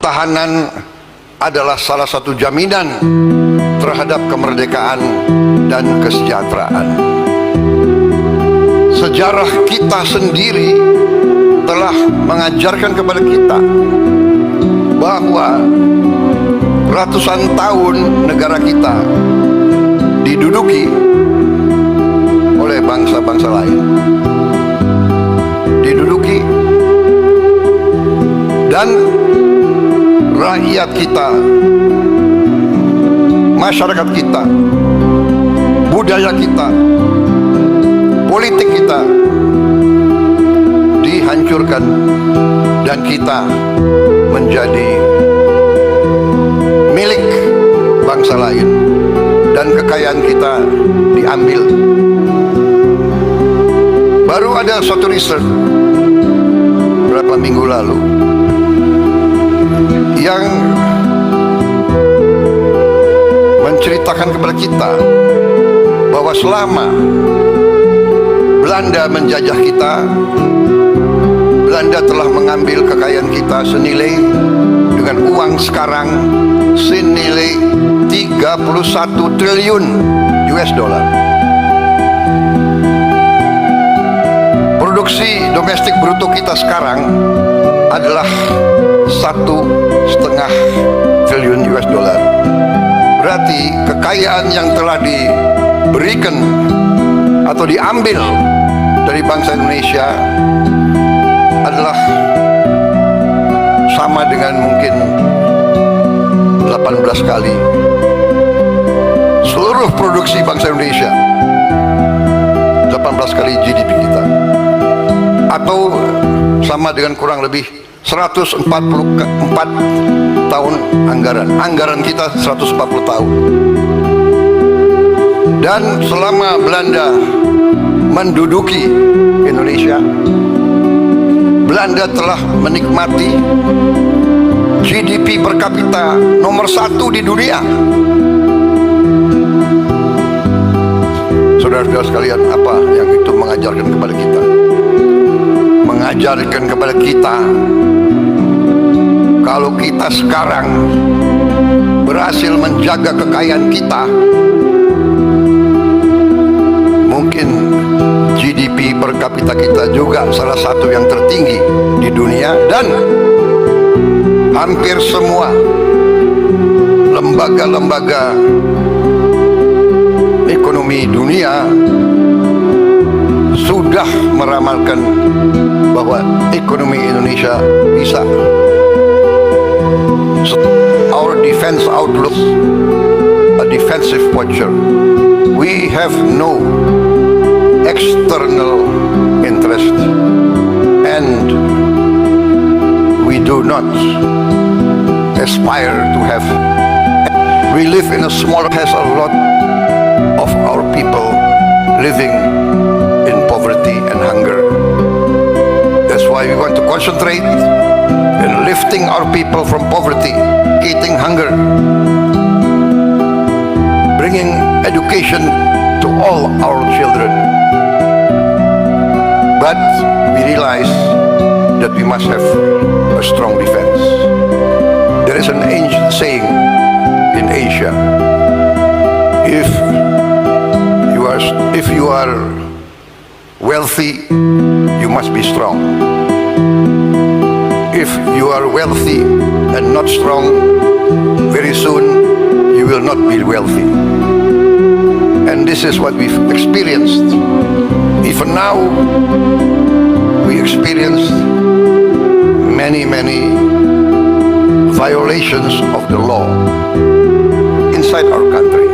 Tahanan adalah salah satu jaminan terhadap kemerdekaan dan kesejahteraan. Sejarah kita sendiri telah mengajarkan kepada kita bahwa ratusan tahun negara kita diduduki oleh bangsa-bangsa lain, diduduki, dan rakyat kita, masyarakat kita, budaya kita, politik kita dihancurkan, dan kita menjadi milik bangsa lain, dan kekayaan kita diambil. Baru ada suatu riset beberapa minggu lalu yang menceritakan kepada kita bahwa selama Belanda menjajah kita, Belanda telah mengambil kekayaan kita senilai, dengan uang sekarang, senilai 31 triliun US dollar. Produksi domestik bruto kita sekarang adalah 1,5 triliun US dollar. Berarti kekayaan yang telah diberikan atau diambil dari bangsa Indonesia adalah sama dengan mungkin 18 kali seluruh produksi bangsa Indonesia, 18 kali GDP kita, atau sama dengan kurang lebih 144 tahun anggaran kita 140 tahun. Dan selama Belanda menduduki Indonesia, Belanda telah menikmati GDP per kapita nomor 1 di dunia. Saudara-saudara sekalian, apa yang itu mengajarkan kepada kita? Mengajarkan kepada kita kalau kita sekarang berhasil menjaga kekayaan kita, mungkin GDP per kapita kita juga salah satu yang tertinggi di dunia, dan hampir semua lembaga-lembaga ekonomi dunia sudah meramalkan bahwa ekonomi Indonesia bisa. Our defense outlook, a defensive posture. We have no external interest, and we do not aspire to have. We live in a small, has a lot of our people living in poverty and hunger. That's why we want to concentrate in lifting our people from poverty, eating hunger, bringing education to all our children. But we realize that we must have a strong defense. There is an ancient saying in Asia: if you are wealthy, you must be strong. If you are wealthy and not strong, very soon you will not be wealthy. And this is what we've experienced. Even now, we experience many violations of the law inside our country.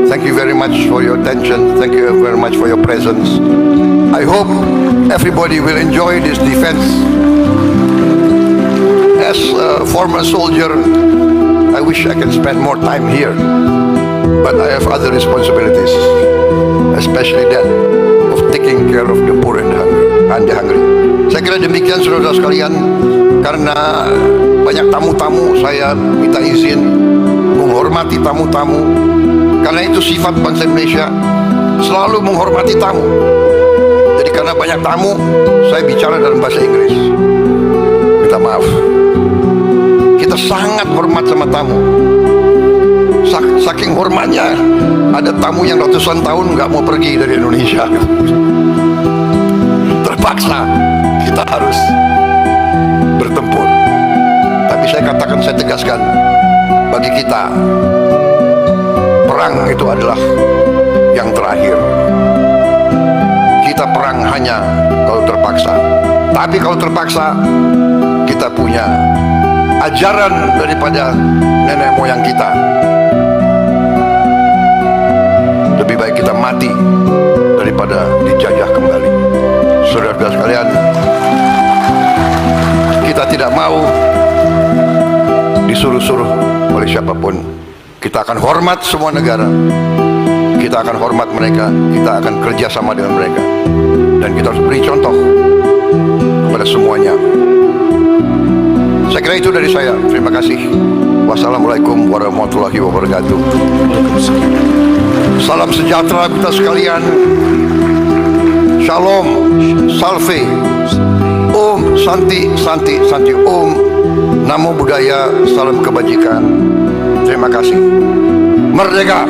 Thank you very much for your attention. Thank you very much for your presence. I hope everybody will enjoy this defense. As a former soldier, I wish I can spend more time here, but I have other responsibilities, especially that of taking care of the poor and the hungry. Saya kira demikian, saudara sekalian. Karena banyak tamu-tamu, saya minta izin menghormati tamu-tamu. Karena itu sifat bangsa Indonesia, selalu menghormati tamu. Jadi karena banyak tamu, saya bicara dalam bahasa Inggris. Minta maaf. kita sangat hormat sama tamu. Saking hormatnya, ada tamu yang ratusan tahun nggak mau pergi dari Indonesia. Terpaksa kita harus bertempur. Tapi saya katakan, saya tegaskan, bagi kita perang itu adalah yang terakhir. Kita perang hanya kalau terpaksa. Tapi kalau terpaksa, kita punya ajaran daripada nenek moyang kita. Lebih baik kita mati daripada dijajah kembali. Saudara-saudara sekalian, kita tidak mau disuruh-suruh oleh siapapun. Kita akan hormat semua negara, kita akan hormat mereka, kita akan kerjasama dengan mereka, dan kita harus beri contoh kepada semuanya. Saya kira itu dari saya. Terima kasih. Wassalamualaikum warahmatullahi wabarakatuh. Salam sejahtera kita sekalian. Shalom, salve, Om, Santi, Santi, Santi, Om, Namo Buddhaya, salam kebajikan. Terima kasih. Merdeka.